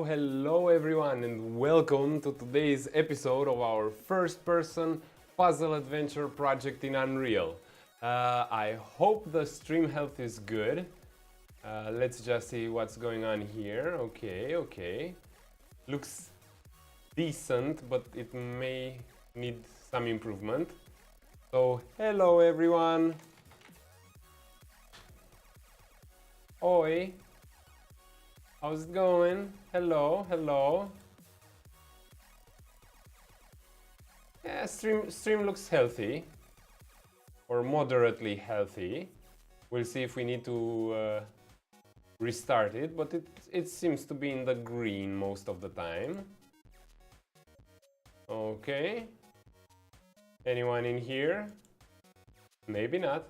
Hello everyone, and welcome to today's episode of our first-person puzzle adventure project in Unreal. I hope the stream health is good. Let's just see what's going on here. Okay. Looks decent, but it may need some improvement. So, hello everyone. Oi. How's it going? Hello. Yeah, stream looks healthy, or moderately healthy. We'll see if we need to restart it, but it seems to be in the green most of the time. Okay. Anyone in here? Maybe not.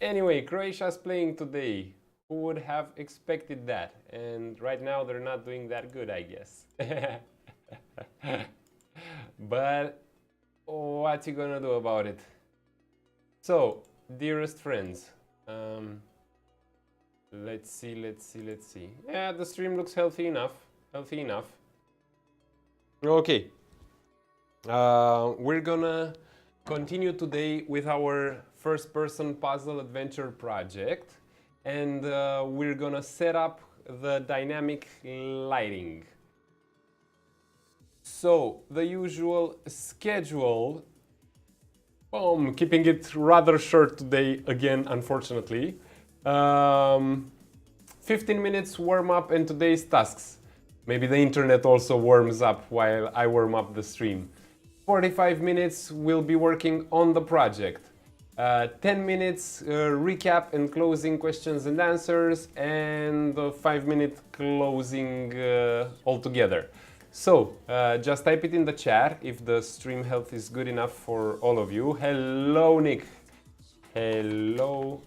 Anyway, Croatia's playing today. Who would have expected that? And right now they're not doing that good, I guess. But what you gonna do about it? So, dearest friends, let's see. Yeah, the stream looks healthy enough. Okay. We're gonna continue today with our first-person puzzle adventure project. And we're gonna set up the dynamic lighting. So, the usual schedule, keeping it rather short today again, unfortunately. 15 minutes warm up and today's tasks. Maybe the internet also warms up while I warm up the stream. 45 minutes we'll be working on the project. 10 minutes recap and closing questions and answers, and a 5-minute closing altogether. So, just type it in the chat if the stream health is good enough for all of you. Hello, Nick. Hello.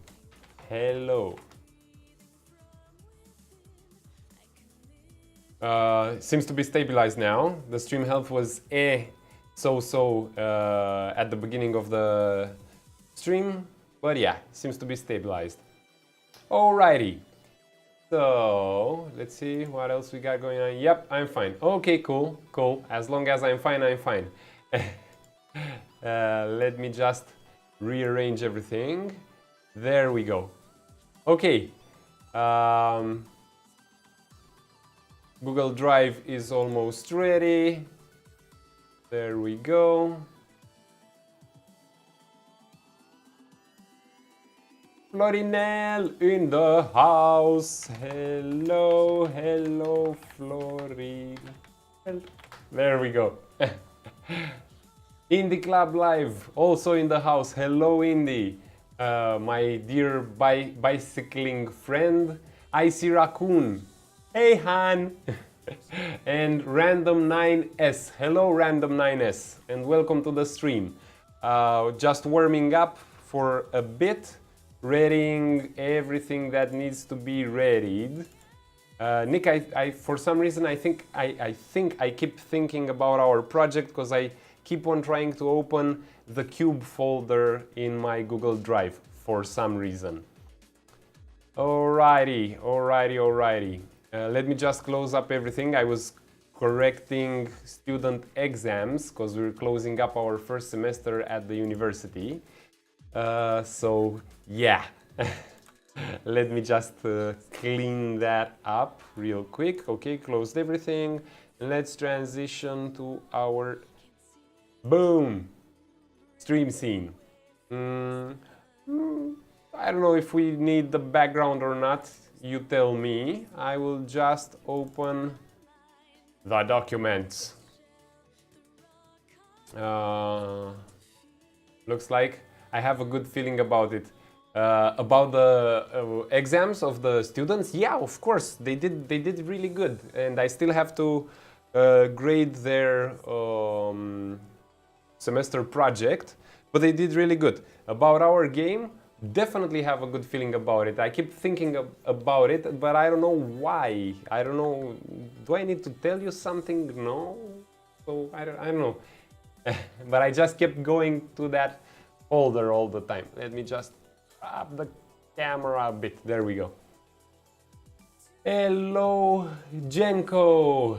Seems to be stabilized now. The stream health was so at the beginning of the stream, but yeah, seems to be stabilized. Alrighty, So let's see what else we got going on. Yep, I'm fine. Okay, cool, cool. As long as I'm fine, I'm fine. Let me just rearrange everything. There we go. Okay. Google Drive is almost ready. There we go. Florinel in the house. Hello, hello, Flori. There we go. Indie Club Live, also in the house. Hello, Indie. My dear bicycling friend, Icy Raccoon. Hey, Han. And Random 9S. Hello, Random 9S, and welcome to the stream. Just warming up for a bit. Readying everything that needs to be readied. Nick, I for some reason I think I keep thinking about our project because I keep on trying to open the cube folder in my Google Drive for some reason. Alrighty. Let me just close up everything. I was correcting student exams because we're closing up our first semester at the university. So yeah, let me just clean that up real quick. Okay, closed everything. Let's transition to our boom stream scene. I don't know if we need the background or not. You tell me. I will just open the documents. Looks like I have a good feeling about it. About the exams of the students, yeah, of course, they did really good, and I still have to grade their semester project, but they did really good. About our game, definitely have a good feeling about it. I keep thinking about it, but I don't know why. I don't know. Do I need to tell you something? No. So I don't know. But I just kept going to that folder all the time. Let me just up the camera a bit. There we go. Hello, Jenko.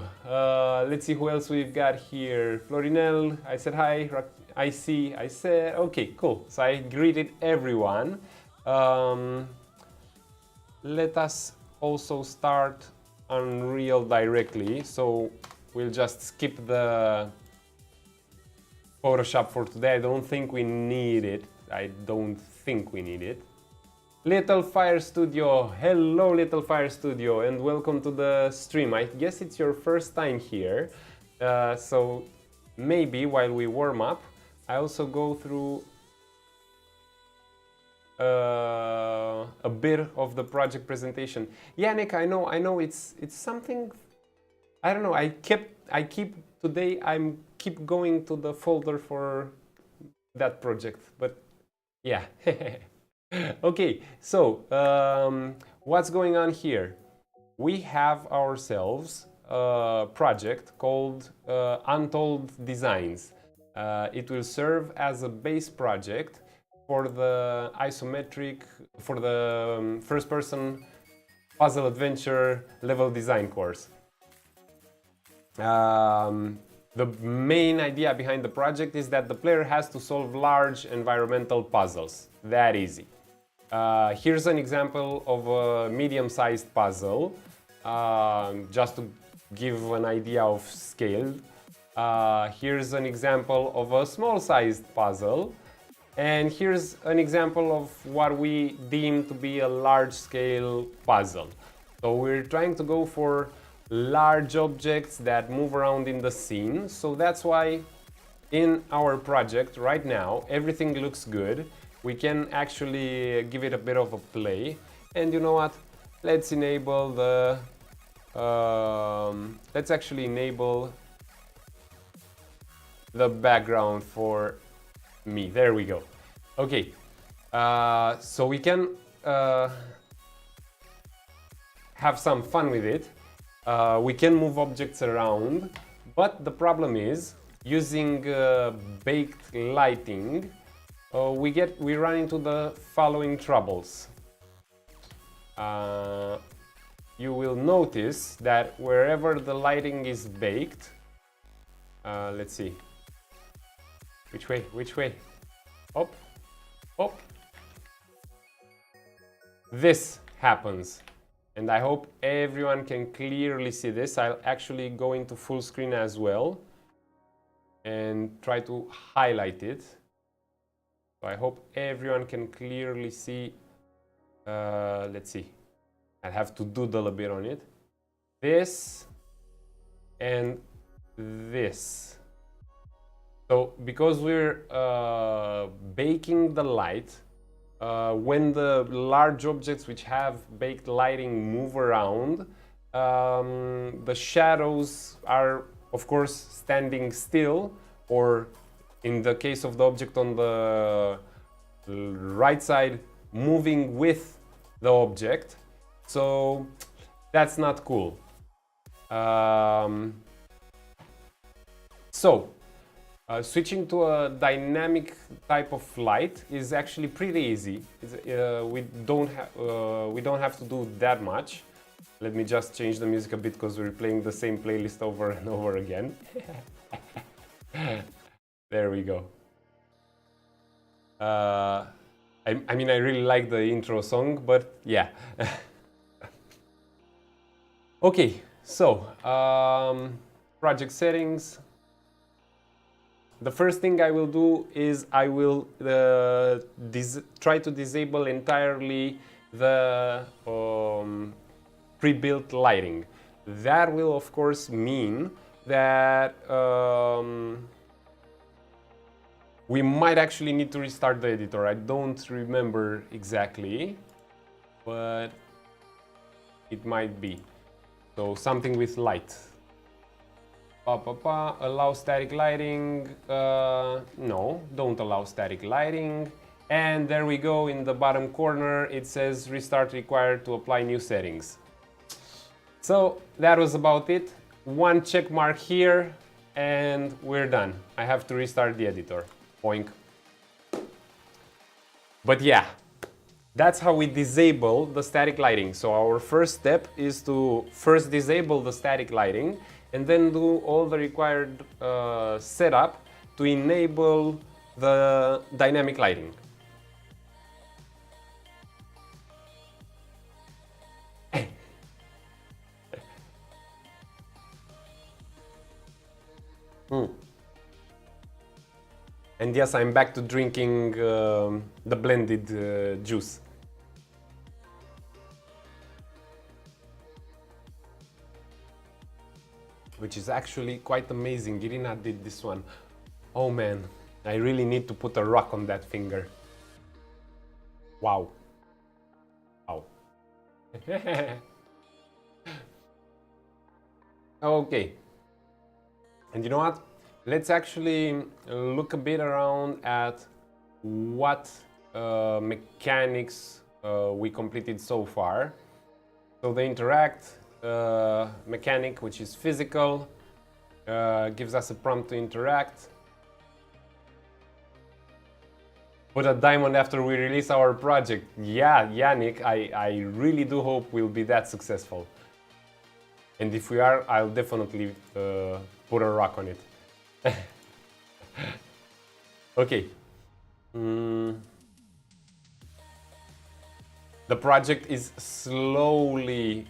Let's see who else we've got here. Florinel, I said hi. I see. I said okay, cool. So I greeted everyone. Let us also start Unreal directly. So we'll just skip the Photoshop for today. I don't think we need it. Little Fire Studio, hello Little Fire Studio, and welcome to the stream. I guess it's your first time here, so maybe while we warm up, I also go through a bit of the project presentation. Yeah, Nick, I know it's something. I don't know. I keep today. Keep going to the folder for that project, but yeah. Okay, so what's going on here? We have ourselves a project called Untold Designs. It will serve as a base project for the isometric, for the first-person puzzle adventure level design course. The main idea behind the project is that the player has to solve large environmental puzzles. That easy. Here's an example of a medium-sized puzzle, just to give an idea of scale. Here's an example of a small-sized puzzle, and here's an example of what we deem to be a large-scale puzzle. So we're trying to go for large objects that move around in the scene, so that's why in our project right now everything looks good. We can actually give it a bit of a play, and you know what? Let's enable the let's actually enable the background for me. There we go. Okay, so we can have some fun with it. We can move objects around, but the problem is using baked lighting. We run into the following troubles. you will notice that wherever the lighting is baked, let's see, which way, up, up, this happens. And I hope everyone can clearly see this. I'll actually go into full screen as well and try to highlight it. So I hope everyone can clearly see. Let's see. I have to doodle a bit on it. This and this. So because we're baking the light, when the large objects which have baked lighting move around, the shadows are, of course, standing still, or in the case of the object on the right side, moving with the object. So that's not cool. Switching to a dynamic type of light is actually pretty easy. We don't have to do that much. Let me just change the music a bit because we're playing the same playlist over and over again. There we go. I mean, I really like the intro song, but yeah. Okay, so project settings. The first thing I will do is I will try to disable entirely the pre-built lighting. That will, of course, mean that we might actually need to restart the editor. I don't remember exactly, but it might be. So something with light. Allow static lighting. No, don't allow static lighting. And there we go, in the bottom corner it says restart required to apply new settings. So that was about it. One check mark here and we're done. I have to restart the editor. Boink. But yeah, that's how we disable the static lighting. So our first step is to first disable the static lighting and then do all the required setup to enable the dynamic lighting. And yes, I'm back to drinking the blended juice. Which is actually quite amazing. Irina did this one. Oh man, I really need to put a rock on that finger. Wow. Wow. Okay. And you know what? Let's actually look a bit around at what mechanics we completed so far. So the interact mechanic, which is physical, gives us a prompt to interact. Put a diamond after we release our project. Yeah, Yannick, I really do hope we'll be that successful. And if we are, I'll definitely put a rock on it. Okay. The project is slowly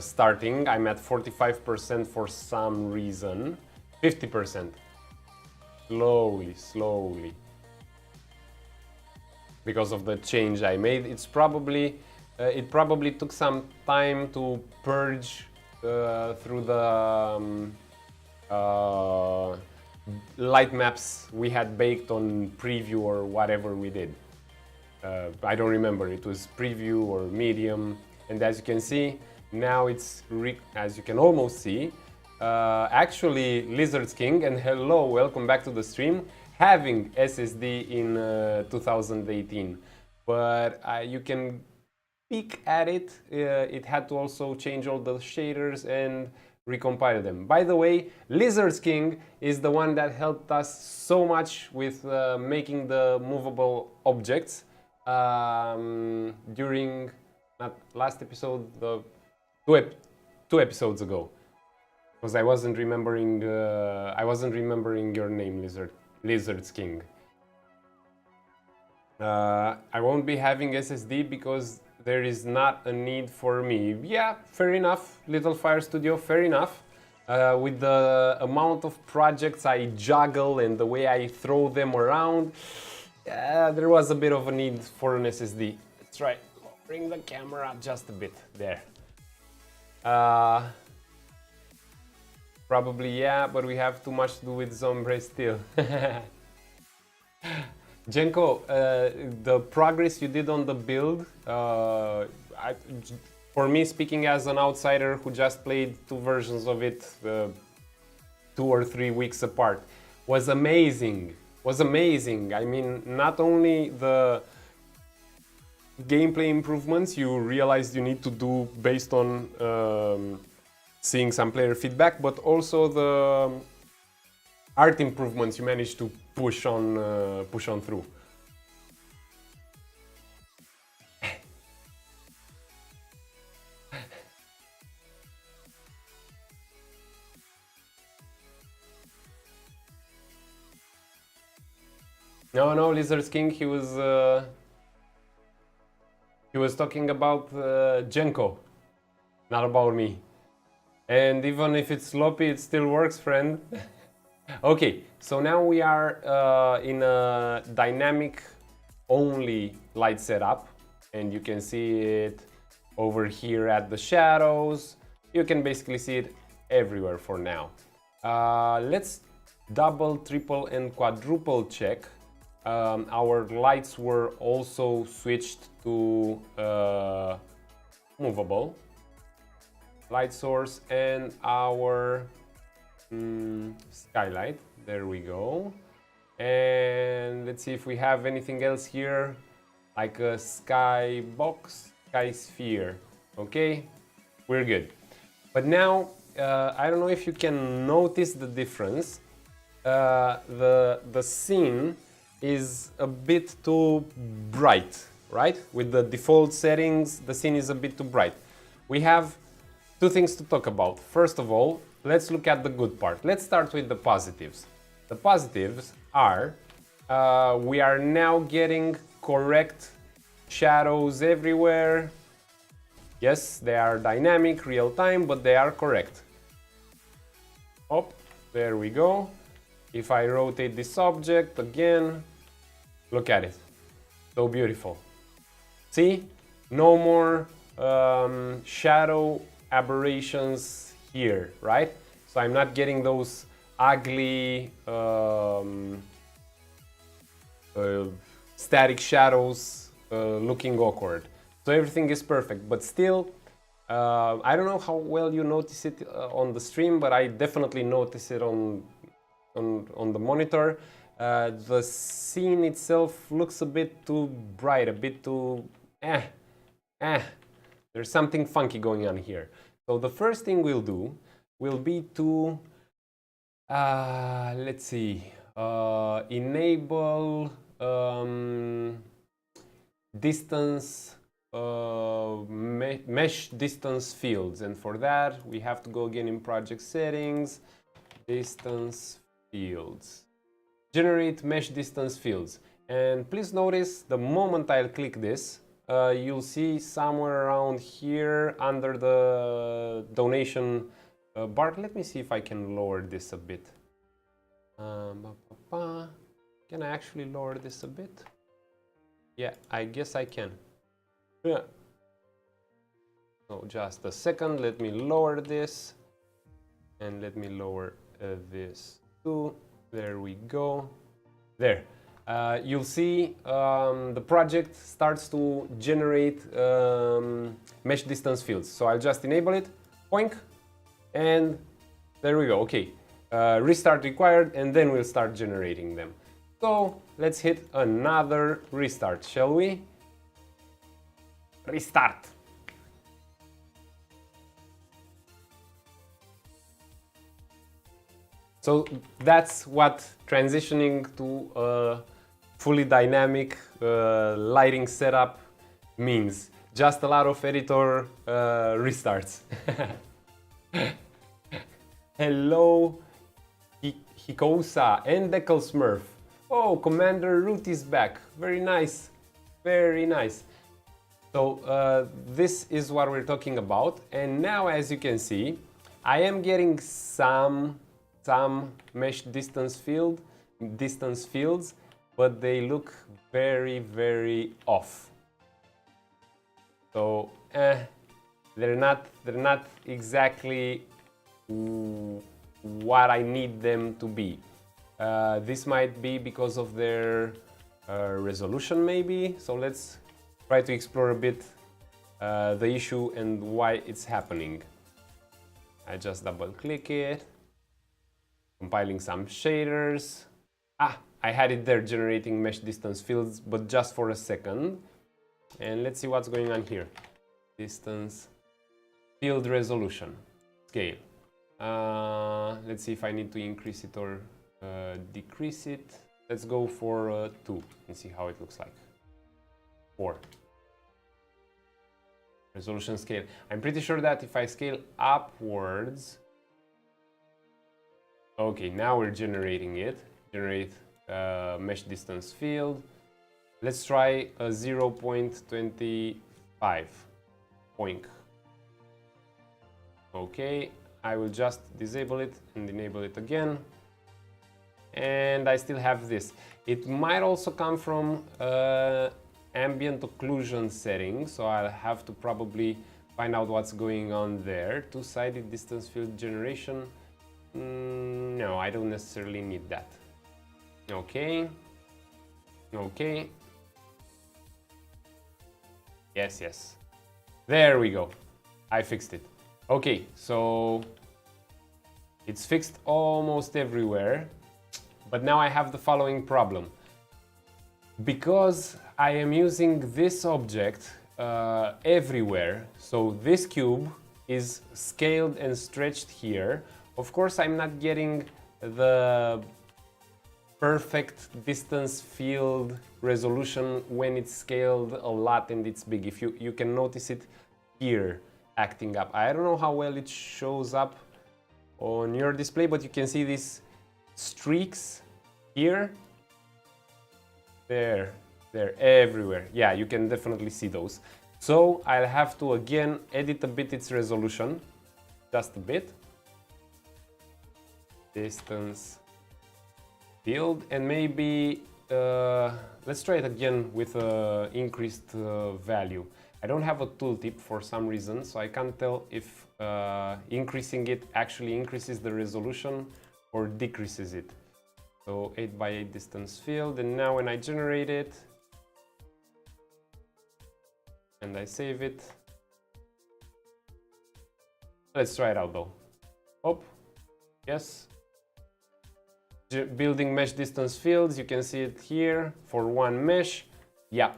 starting. I'm at 45% for some reason. 50%. Slowly. Because of the change I made. It's probably it probably took some time to purge through the light maps we had baked on preview or whatever we did. I don't remember, it was preview or medium, and as you can see, now it's, as you can almost see, actually Lizard's King, and hello, welcome back to the stream, having SSD in 2018, but you can peek at it. It had to also change all the shaders and recompile them. By the way, Lizard's King is the one that helped us so much with making the movable objects during, not last episode, the two episodes ago, because I wasn't remembering your name, Lizard's King. I won't be having SSD because there is not a need for me. Yeah, fair enough, Little Fire Studio, fair enough. With the amount of projects I juggle and the way I throw them around, there was a bit of a need for an SSD. Let's try lowering the camera just a bit there. Probably yeah, but we have too much to do with Zombre still. Jenko, the progress you did on the build, for me, speaking as an outsider who just played two versions of it 2 or 3 weeks apart, was amazing. Was amazing. I mean, not only the gameplay improvements you realized you need to do based on seeing some player feedback, but also the art improvements you managed to push on through. No, Lizard's King, he was talking about Jenko, not about me. And even if it's sloppy, it still works, friend. Okay, so now we are in a dynamic only light setup, and you can see it over here at the shadows. You can basically see it everywhere for now. Let's double, triple, and quadruple check. Our lights were also switched to movable light source, and our skylight, there we go. And let's see if we have anything else here, like a sky box, sky sphere. Okay, we're good. But now I don't know if you can notice the difference. The scene is a bit too bright, right? With the default settings, the scene is a bit too bright. We have two things to talk about. First of all, let's look at the good part. Let's start with the positives. The positives are we are now getting correct shadows everywhere. Yes, they are dynamic, real time, but they are correct. Oh, there we go. If I rotate this object again, look at it. So beautiful. See? No more shadow aberrations here, right? So I'm not getting those ugly static shadows looking awkward. So everything is perfect, but still, I don't know how well you notice it on the stream, but I definitely notice it on the monitor. The scene itself looks a bit too bright, a bit too There's something funky going on here. So the first thing we'll do will be to, let's see, enable distance, mesh distance fields. And for that, we have to go again in project settings, distance fields. Generate mesh distance fields. And please notice the moment I'll click this, you'll see somewhere around here under the donation bar. Let me see if I can lower this a bit. Can I actually lower this a bit? Yeah, I guess I can. Yeah. So just a second, let me lower this. And let me lower this too. There we go. There. You'll see the project starts to generate mesh distance fields. So I'll just enable it, boink, and there we go. Okay, restart required, and then we'll start generating them. So let's hit another restart, shall we? Restart. So that's what transitioning to a fully dynamic lighting setup means. just a lot of editor restarts. Hello, Hikosa and Deckle Smurf. Oh, Commander Root is back. Very nice. Very nice. So this is what we're talking about. And now, as you can see, I am getting some mesh distance fields, but they look very, very off. So they're not exactly what I need them to be. This might be because of their resolution, maybe. So let's try to explore a bit the issue and why it's happening. I just double click it, compiling some shaders. I had it there generating mesh distance fields, but just for a second. And let's see what's going on here. Distance, field resolution, scale. Let's see if I need to increase it or decrease it. Let's go for 2 and see how it looks like. 4. Resolution scale. I'm pretty sure that if I scale upwards... Okay, now we're generating it. Generate mesh distance field. Let's try a 0.25. Poink. Okay, I will just disable it and enable it again. And I still have this. It might also come from ambient occlusion settings, so I'll have to probably find out what's going on there. Two-sided distance field generation. No, I don't necessarily need that. Okay. Okay. Yes. There we go. I fixed it. Okay, so it's fixed almost everywhere. But now I have the following problem. Because I am using this object everywhere, so this cube is scaled and stretched here. Of course, I'm not getting the perfect distance field resolution when it's scaled a lot and it's big. If you can notice it here acting up. I don't know how well it shows up on your display, but you can see these streaks here. They're everywhere. Yeah, you can definitely see those. So I'll have to again edit a bit its resolution, just a bit. Distance field, and maybe let's try it again with increased value. I don't have a tooltip for some reason, so I can't tell if increasing it actually increases the resolution or decreases it. So 8x8 distance field, and now when I generate it and I save it, let's try it out though. Oh, yes. Building mesh distance fields, you can see it here for one mesh. Yeah.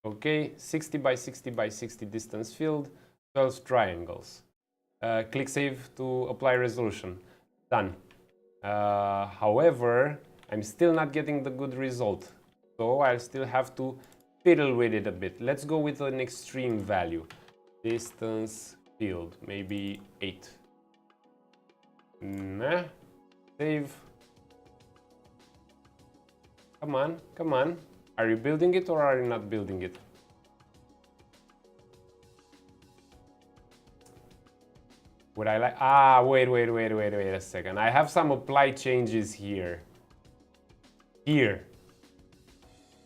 Okay, 60 by 60 by 60 distance field, 12 triangles. Click save to apply resolution. Done. However, I'm still not getting the good result, so I'll still have to fiddle with it a bit. Let's go with an extreme value. Distance field, maybe 8. Nah. Save. Come on, come on. Are you building it or are you not building it? Would I like... wait a second. I have some apply changes here. Here.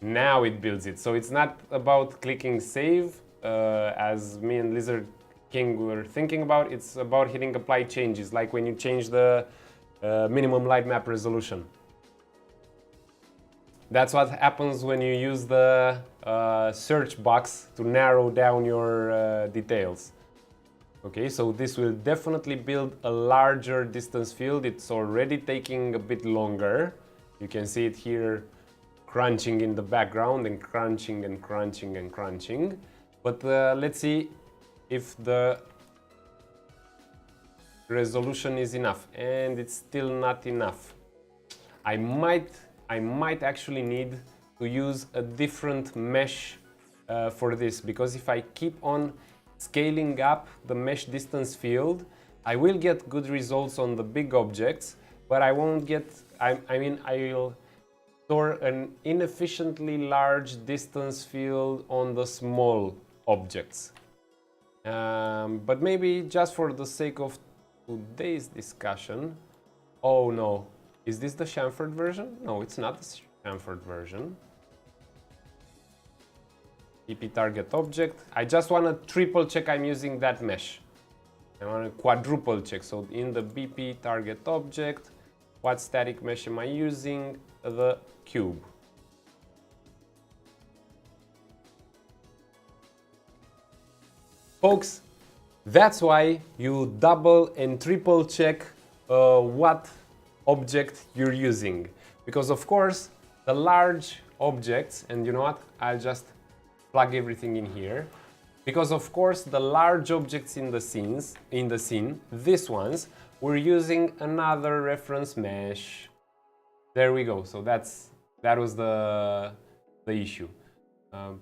Now it builds it. So it's not about clicking save, as me and Lizard King were thinking about. It's about hitting apply changes, like when you change the minimum light map resolution. That's what happens when you use the search box to narrow down your details. Okay, so this will definitely build a larger distance field. It's already taking a bit longer. You can see it here crunching in the background and crunching and crunching and crunching. But let's see if the resolution is enough, and it's still not enough. I might actually need to use a different mesh for this, because if I keep on scaling up the mesh distance field, I will get good results on the big objects, but I won't get, I mean, I'll store an inefficiently large distance field on the small objects. But maybe just for the sake of today's discussion, oh no, is this the chamfered version? No, it's not the chamfered version. PP target object. I just want to triple check I'm using that mesh. I want to quadruple check. So in the BP target object, what static mesh am I using? The cube. Folks, that's why you double and triple check what object you're using. Because of course, the large objects, and you know what? I'll just plug everything in here. Because of course, the large objects in the scene, these ones, we're using another reference mesh. There we go. So that was the issue. And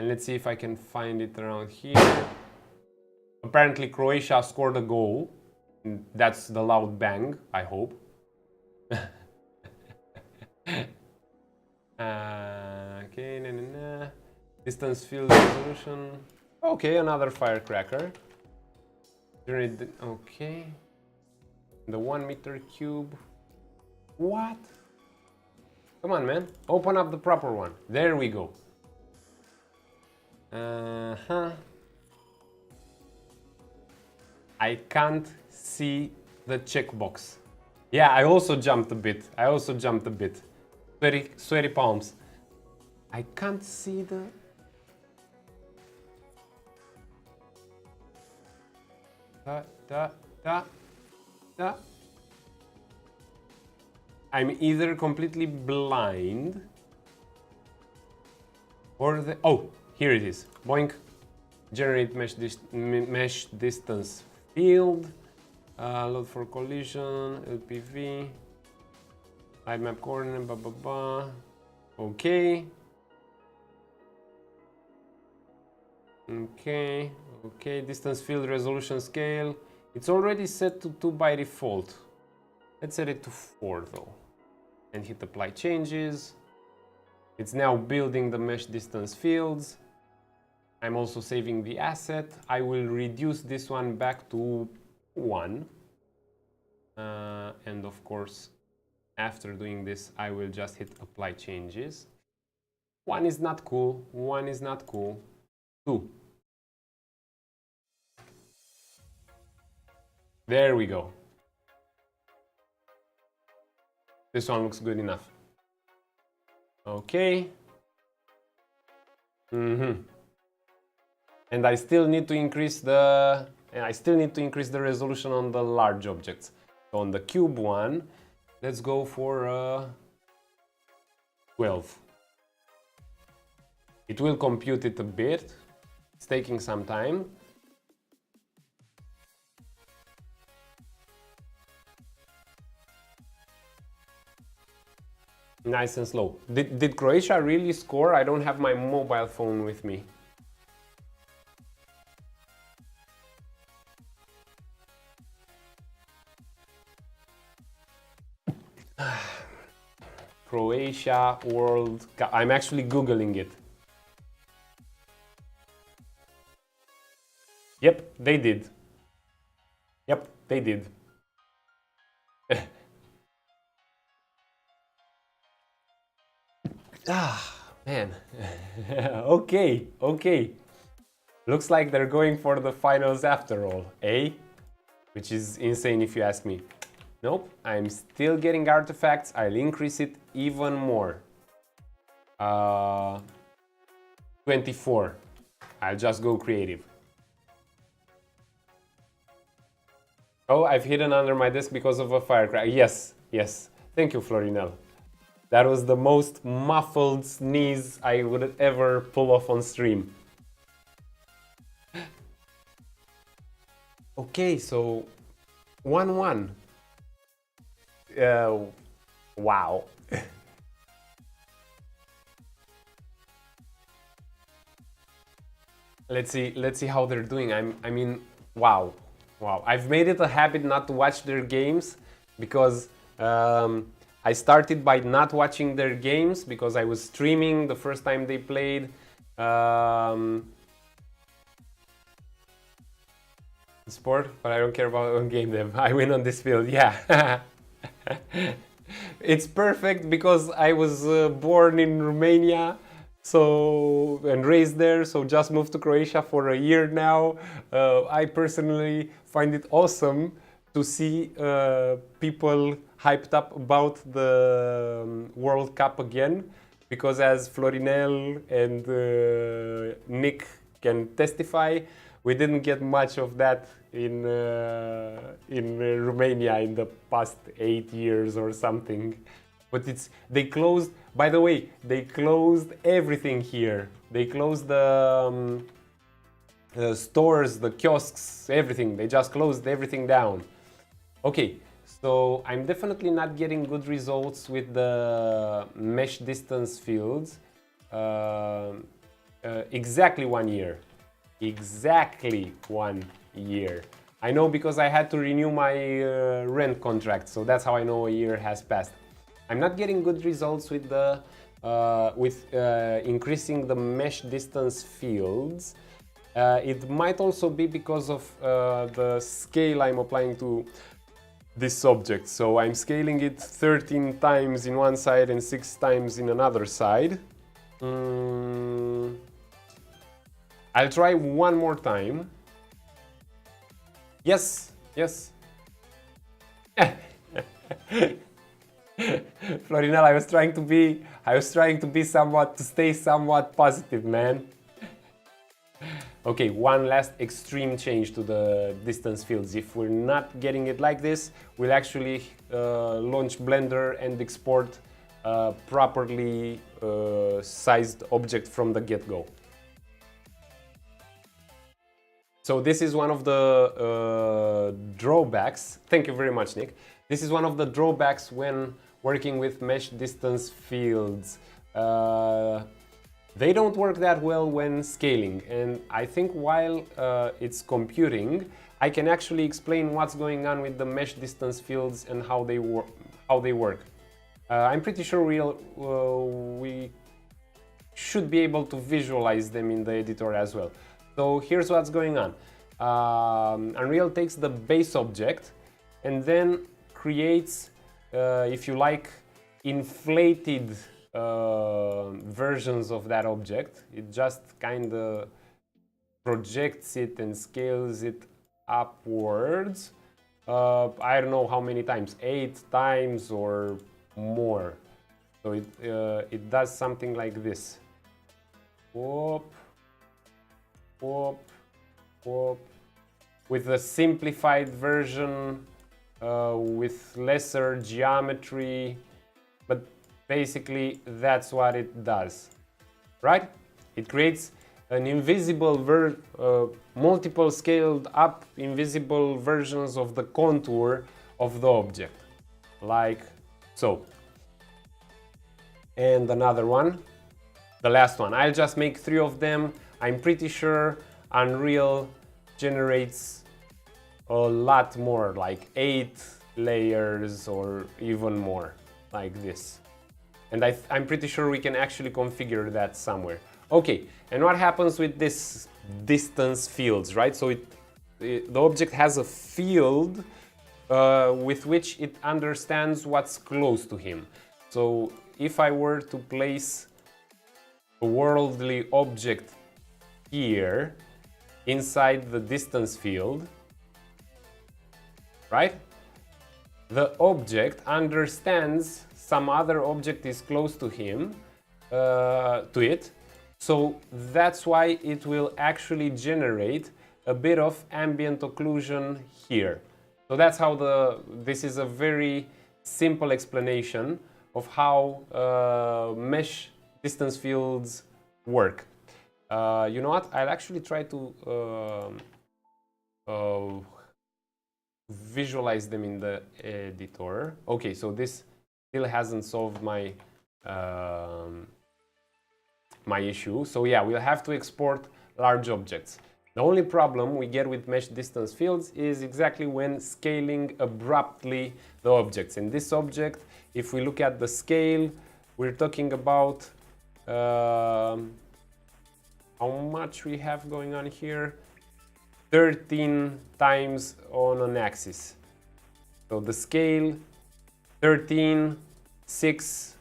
let's see if I can find it around here. Apparently Croatia scored a goal. That's the loud bang, I hope. Okay, distance field resolution. Okay, another firecracker. Okay. The 1 meter cube. What? Come on, man. Open up the proper one. There we go. I can't see the checkbox. Yeah, I also jumped a bit. Sweaty palms. I can't see the... I'm either completely blind or the... Oh, here it is. Boink. Generate mesh distance field. Load for collision. LPV. Light map coordinate. Okay. Okay. Distance field resolution scale. It's already set to 2 by default. Let's set it to 4 though. And hit apply changes. It's now building the mesh distance fields. I'm also saving the asset. I will reduce this one back to 1. And of course, after doing this, I will just hit apply changes. 1 is not cool. 1 is not cool. 2. There we go. This one looks good enough. Okay. And I still need to increase the resolution on the large objects. So on the cube one, let's go for 12. It will compute it a bit. It's taking some time. Nice and slow. Did Croatia really score? I don't have my mobile phone with me. Croatia World Cup. I'm actually Googling it. Yep, they did. Yep, they did. Man. Okay. Looks like they're going for the finals after all, eh? Which is insane if you ask me. Nope, I'm still getting artifacts. I'll increase it even more. 24. I'll just go creative. Oh, I've hidden under my desk because of a firecracker. Yes. Thank you, Florinel. That was the most muffled sneeze I would ever pull off on stream. Okay, so 1-1. Wow. Let's see how they're doing. I mean, wow. I've made it a habit not to watch their games because I started by not watching their games because I was streaming the first time they played. Sport, but I don't care about on game dev. I win on this field, yeah. It's perfect because I was born in Romania, so and raised there, so just moved to Croatia for a year now. I personally find it awesome to see people hyped up about the World Cup again, because as Florinel and Nick can testify, we didn't get much of that in Romania in the past 8 years or something. But they closed. By the way, they closed everything here. They closed the stores, the kiosks, everything. They just closed everything down. Okay, so I'm definitely not getting good results with the mesh distance fields. Exactly 1 year. Exactly 1 year. I know because I had to renew my rent contract, so that's how I know a year has passed. I'm not getting good results with the increasing the mesh distance fields. It might also be because of the scale I'm applying to this object. So I'm scaling it 13 times in one side and 6 times in another side. I'll try one more time. Yes. Florinel, I was trying to stay somewhat positive, man. Okay, one last extreme change to the distance fields. If we're not getting it like this, we'll actually launch Blender and export a properly sized object from the get-go. So this is one of the drawbacks. Thank you very much, Nick. This is one of the drawbacks when working with mesh distance fields. They don't work that well when scaling, and I think while it's computing, I can actually explain what's going on with the mesh distance fields and how they work. I'm pretty sure we should be able to visualize them in the editor as well. So here's what's going on. Unreal takes the base object and then creates, if you like, inflated versions of that object. It just kind of projects it and scales it upwards. I don't know how many times, 8 times or more. So it does something like this. Whoop. Whoop, whoop. With a simplified version, with lesser geometry, but basically that's what it does, right? It creates an invisible multiple scaled up invisible versions of the contour of the object, like so. And another one, the last one. I'll just make 3 of them. I'm pretty sure Unreal generates a lot more, like 8 layers or even more, like this. And I'm pretty sure we can actually configure that somewhere. Okay, and what happens with this distance fields, right? So the object has a field with which it understands what's close to him. So if I were to place a worldly object here inside the distance field, right? The object understands some other object is close to him, to it. So that's why it will actually generate a bit of ambient occlusion here. So that's how this is a very simple explanation of how mesh distance fields work. You know what? I'll actually try to visualize them in the editor. Okay, so this still hasn't solved my my issue. So yeah, we'll have to export large objects. The only problem we get with mesh distance fields is exactly when scaling abruptly the objects. In this object, if we look at the scale, we're talking about how much we have going on here? 13 times on an axis. So the scale 13, 6,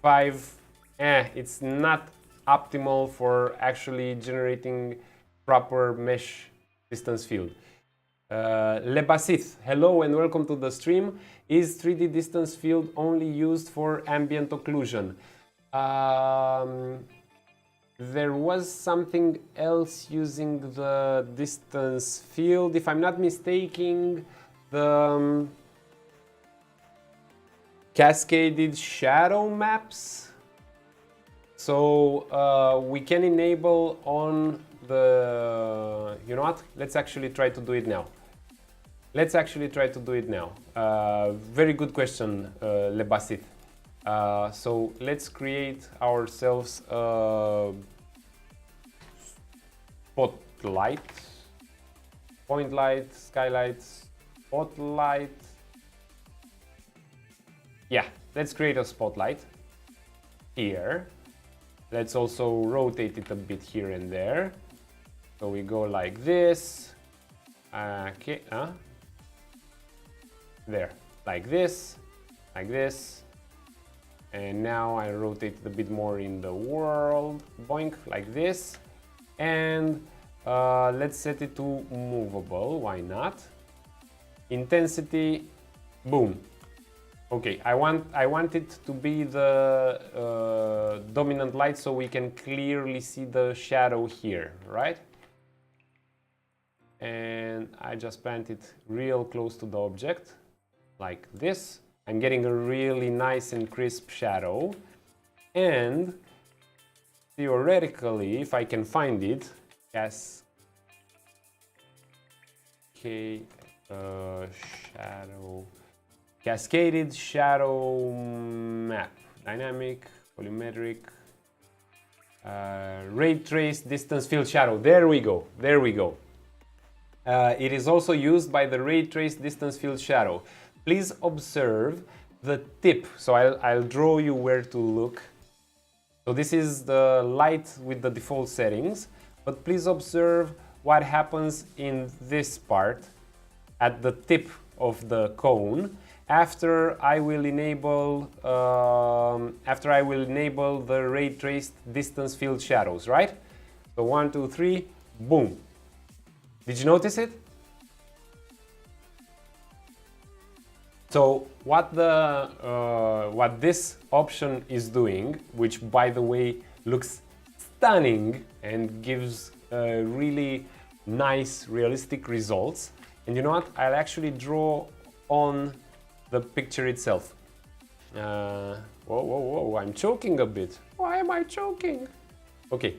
5, it's not optimal for actually generating proper mesh distance field. Lebasith, hello and welcome to the stream. Is 3D distance field only used for ambient occlusion? There was something else using the distance field, if I'm not mistaken, the cascaded shadow maps. So we can enable on the, you know what, let's actually try to do it now. Very good question, Lebasit. So let's create ourselves a spotlight, point light, skylight, spotlight. Yeah, let's create a spotlight here. Let's also rotate it a bit here and there. So we go like this. Okay, there, like this, and now I rotate it a bit more in the world, boink, like this, and let's set it to movable, why not? Intensity, boom. Okay, I want it to be the dominant light so we can clearly see the shadow here, right? And I just plant it real close to the object, like this. I'm getting a really nice and crisp shadow. And theoretically, if I can find it, cascaded shadow map, dynamic, volumetric, ray trace distance field shadow. There we go. It is also used by the ray trace distance field shadow. Please observe the tip. So I'll draw you where to look. So this is the light with the default settings, but please observe what happens in this part at the tip of the cone after I will enable the ray traced distance field shadows, right? So 1, 2, 3, boom. Did you notice it? So what this option is doing, which by the way looks stunning and gives really nice realistic results, and you know what, I'll actually draw on the picture itself. Whoa, I'm choking a bit. Why am I choking? Okay,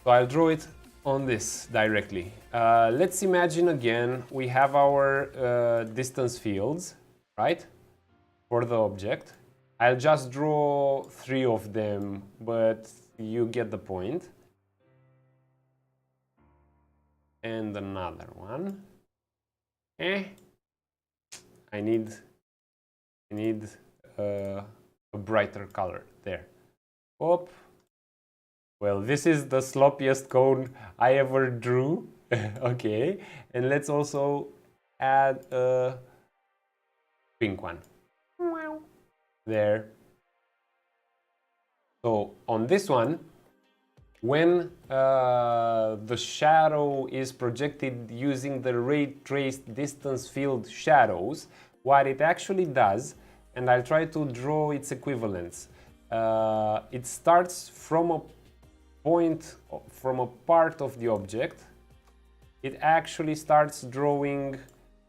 so I'll draw it on this directly. Let's imagine again we have our distance fields, right, for the object. I'll just draw 3 of them, but you get the point. And another one. I need a brighter color there. Op. Well, this is the sloppiest cone I ever drew. Okay, and let's also add a pink one. There. So on this one, when the shadow is projected using the ray traced distance field shadows, what it actually does, and I'll try to draw its equivalents, it starts from a point, from a part of the object. It actually starts drawing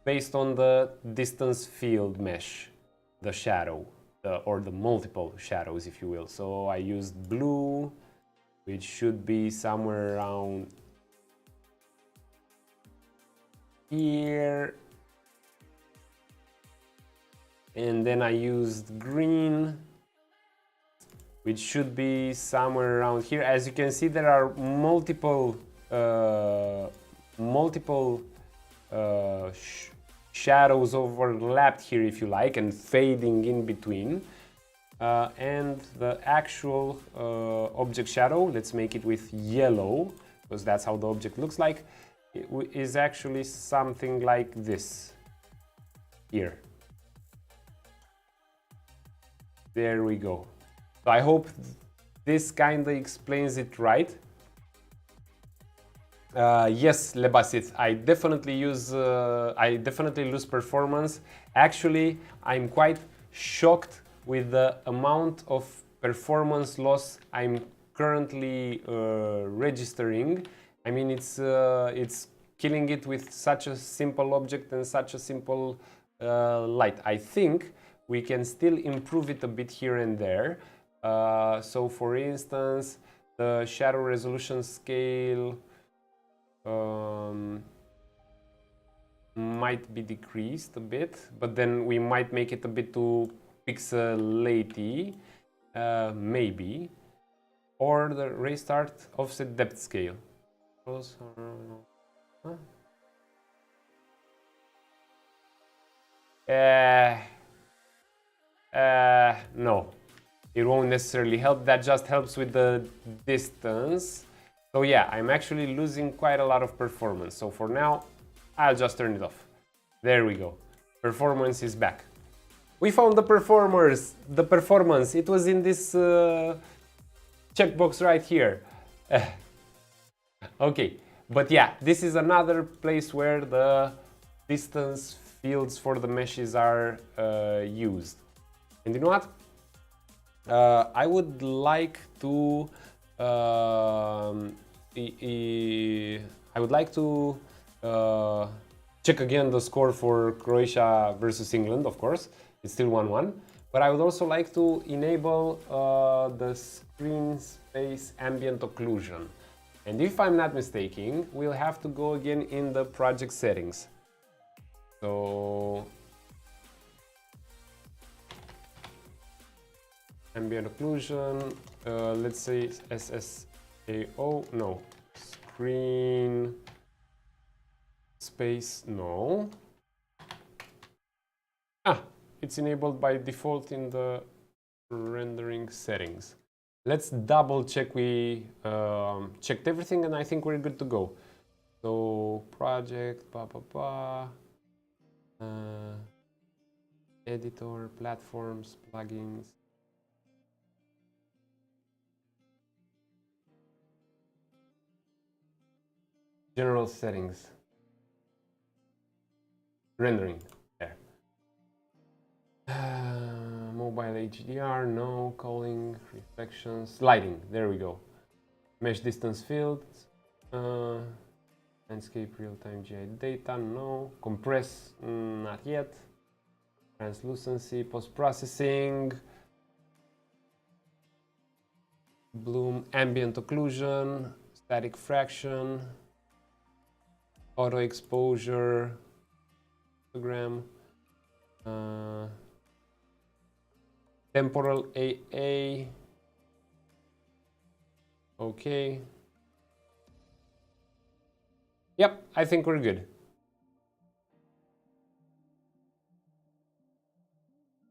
based on the distance field mesh, the shadow, or the multiple shadows, if you will. So I used blue, which should be somewhere around here. And then I used green, which should be somewhere around here. As you can see, there are multiple shadows overlapped here, if you like, and fading in between. And the actual object shadow, let's make it with yellow, because that's how the object looks like, is actually something like this here. There we go. So I hope this kind of explains it right. Yes, Lebasit, I definitely lose performance. Actually, I'm quite shocked with the amount of performance loss I'm currently registering. I mean, it's killing it with such a simple object and such a simple light. I think we can still improve it a bit here and there. So for instance, the shadow resolution scale might be decreased a bit, but then we might make it a bit too pixelaty, maybe. Or the restart offset depth scale. No, it won't necessarily help. That just helps with the distance. So yeah, I'm actually losing quite a lot of performance. So for now, I'll just turn it off. There we go. Performance is back. We found the performance. It was in this checkbox right here. Okay, but yeah, this is another place where the distance fields for the meshes are used. And you know what? I would like to check again the score for Croatia versus England, of course. It's still 1-1. But I would also like to enable the screen space ambient occlusion. And if I'm not mistaken, we'll have to go again in the project settings. So ambient occlusion, let's say SSAO, no, screen space, no. It's enabled by default in the rendering settings. Let's double check we checked everything, and I think we're good to go. So project, editor, platforms, plugins. General settings. Rendering. There. Mobile HDR, no. Calling, reflections, lighting. There we go. Mesh distance fields. Landscape real-time GI data, no. Compress, not yet. Translucency, post-processing. Bloom, ambient occlusion, static fraction, auto exposure, histogram, temporal AA. Okay. Yep, I think we're good.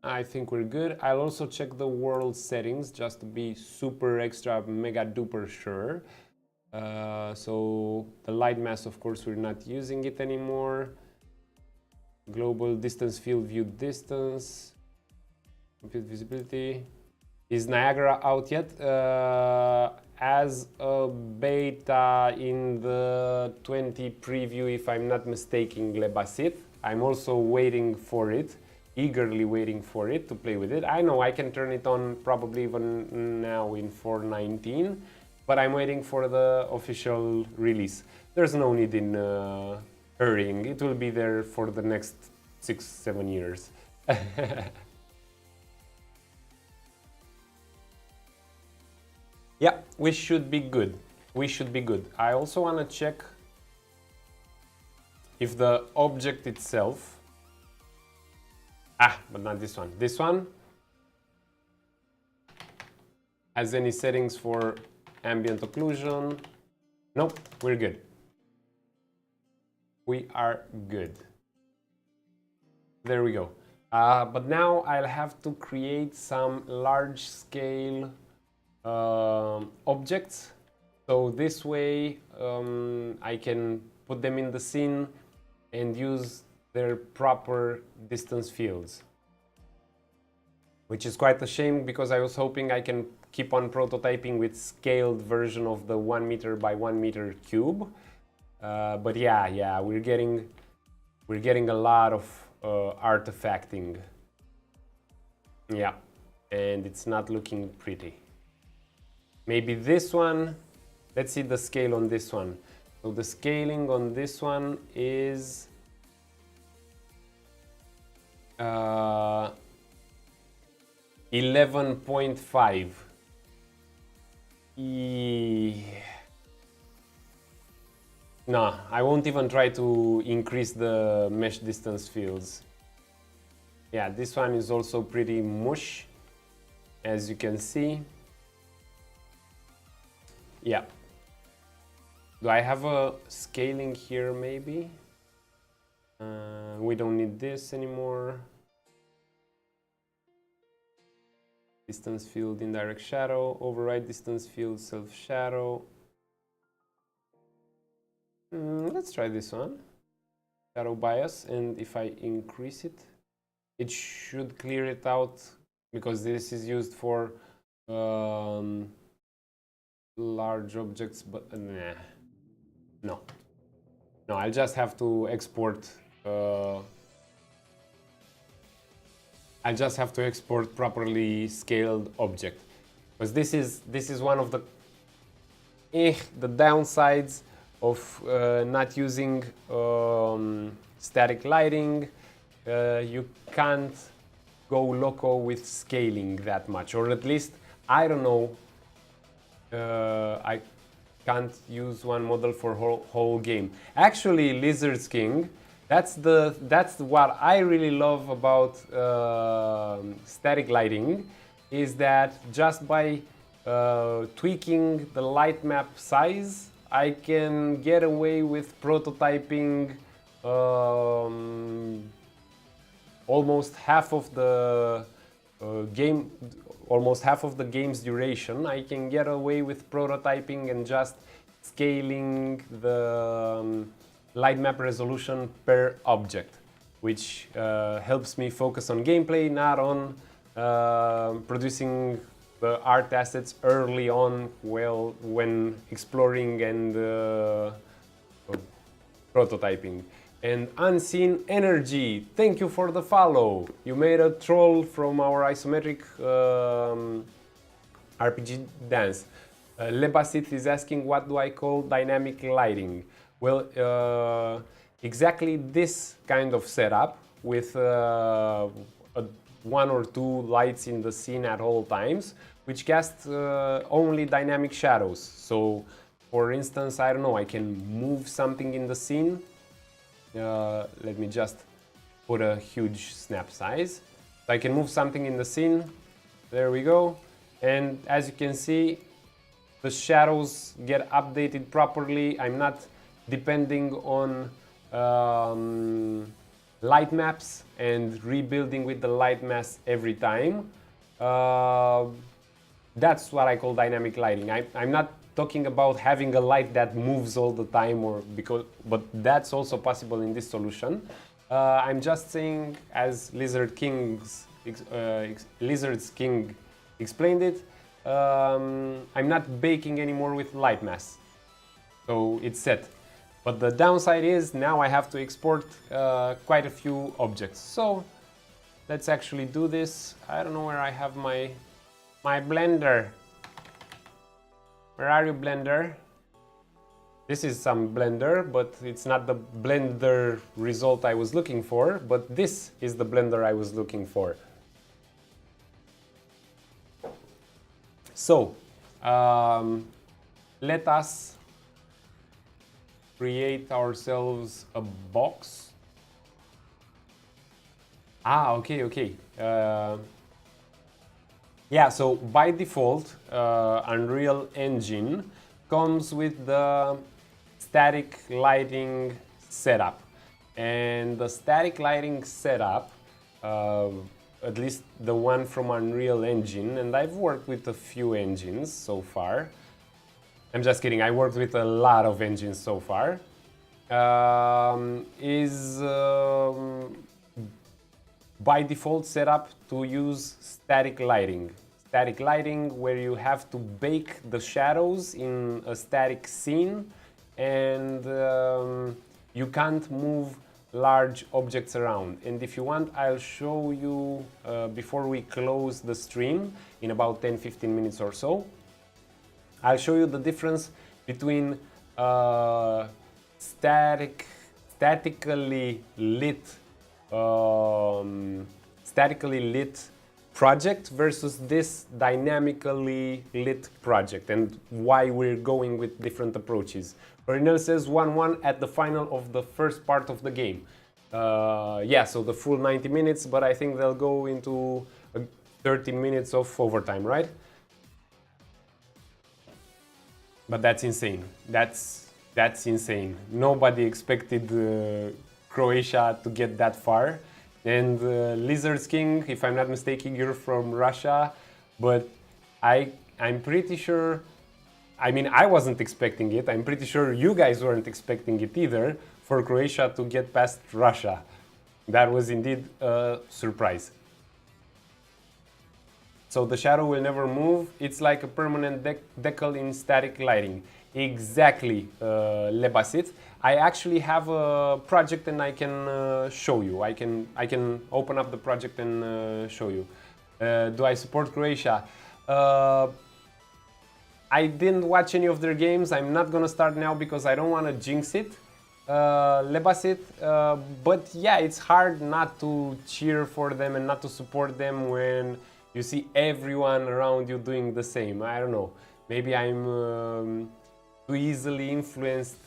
I think we're good. I'll also check the world settings just to be super extra mega duper sure. So the light mass, of course, we're not using it anymore. Global distance field view distance. Compute visibility. Is Niagara out yet? As a beta in the 20 preview, if I'm not mistaken, Lebasit. I'm also waiting for it, eagerly waiting for it to play with it. I know I can turn it on probably even now in 4.19, but I'm waiting for the official release. There's no need in hurrying. It will be there for the next 6-7 years. Yeah, we should be good. We should be good. I also want to check if the object itself... but not this one. This one? has any settings for ambient occlusion. Nope, we're good. We are good. There we go. But now I'll have to create some large-scale objects. So this way I can put them in the scene and use their proper distance fields. Which is quite a shame because I was hoping I can keep on prototyping with scaled version of the 1 meter by 1 meter cube. But yeah, we're getting a lot of artifacting. Yeah, and it's not looking pretty. Maybe this one, let's see the scale on this one. So the scaling on this one is 11.5. No, I won't even try to increase the mesh distance fields. Yeah, this one is also pretty mush, as you can see. Yeah. Do I have a scaling here maybe? We don't need this anymore. Distance field, indirect shadow, override distance field, self shadow. Let's try this one. Shadow bias, and if I increase it, it should clear it out because this is used for large objects, but nah. No, I'll just have to export. I'll just have to export properly scaled object, because this is one of the downsides of not using static lighting. You can't go loco with scaling that much, or at least I don't know. I can't use one model for whole game. Actually, Lizard's King. That's what I really love about static lighting, is that just by tweaking the light map size, I can get away with prototyping almost half of the game's duration. I can get away with prototyping and just scaling the light map resolution per object, which helps me focus on gameplay, not on producing the art assets early on when exploring and prototyping. And Unseen Energy, thank you for the follow. You made a troll from our isometric RPG dance. Lebasit is asking, what do I call dynamic lighting? Well, exactly this kind of setup with one or two lights in the scene at all times, which cast only dynamic shadows. So, for instance, I don't know, I can move something in the scene. Let me just put a huge snap size. So I can move something in the scene. There we go. And as you can see, the shadows get updated properly. I'm not depending on light maps and rebuilding with the light mass every time. That's what I call dynamic lighting. I'm not talking about having a light that moves all the time, but that's also possible in this solution. I'm just saying, as Lizard's King explained it, I'm not baking anymore with light mass, so it's set. But the downside is now I have to export quite a few objects. So let's actually do this. I don't know where I have my blender. Where are you, Blender? This is some Blender, but it's not the Blender result I was looking for, but this is the Blender I was looking for. So, let us create ourselves a box. Okay. Yeah, so by default, Unreal Engine comes with the static lighting setup. And the static lighting setup, at least the one from Unreal Engine, and I've worked with a few engines so far. I'm just kidding, I worked with a lot of engines so far. Is by default set up to use static lighting. Static lighting where you have to bake the shadows in a static scene, and you can't move large objects around. And if you want, I'll show you before we close the stream in about 10-15 minutes or so. I'll show you the difference between statically lit project versus this dynamically lit project, and why we're going with different approaches. Corinel says 1-1 at the final of the first part of the game. Yeah, so the full 90 minutes, but I think they'll go into 30 minutes of overtime, right? But that's insane. That's insane. Nobody expected Croatia to get that far. And Lizard's King, if I'm not mistaken, you're from Russia, but I'm pretty sure, I mean, I wasn't expecting it. I'm pretty sure you guys weren't expecting it either, for Croatia to get past Russia. That was indeed a surprise. So the shadow will never move. It's like a permanent decal in static lighting. Exactly, Lebasit. I actually have a project and I can show you. I can open up the project and show you. Do I support Croatia? I didn't watch any of their games. I'm not gonna start now because I don't want to jinx it, Lebasit. But yeah, it's hard not to cheer for them and not to support them when you see everyone around you doing the same. I don't know. Maybe I'm too easily influenced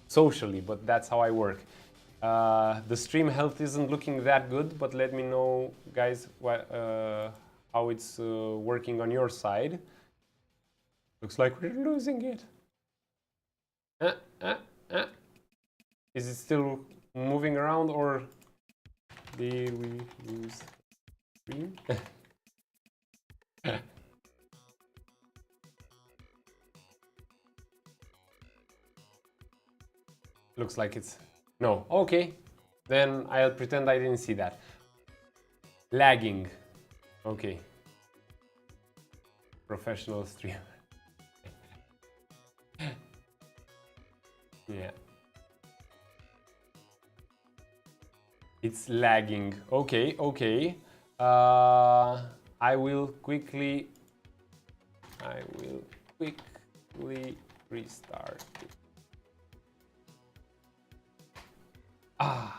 socially, but that's how I work. The stream health isn't looking that good, but let me know, guys, how it's working on your side. Looks like we're losing it. Is it still moving around, or did we lose stream? Looks like it's... No. Okay. Then I'll pretend I didn't see that. Lagging. Okay. Professional streamer. Yeah. It's lagging. Okay, okay. I will quickly restart it. Ah.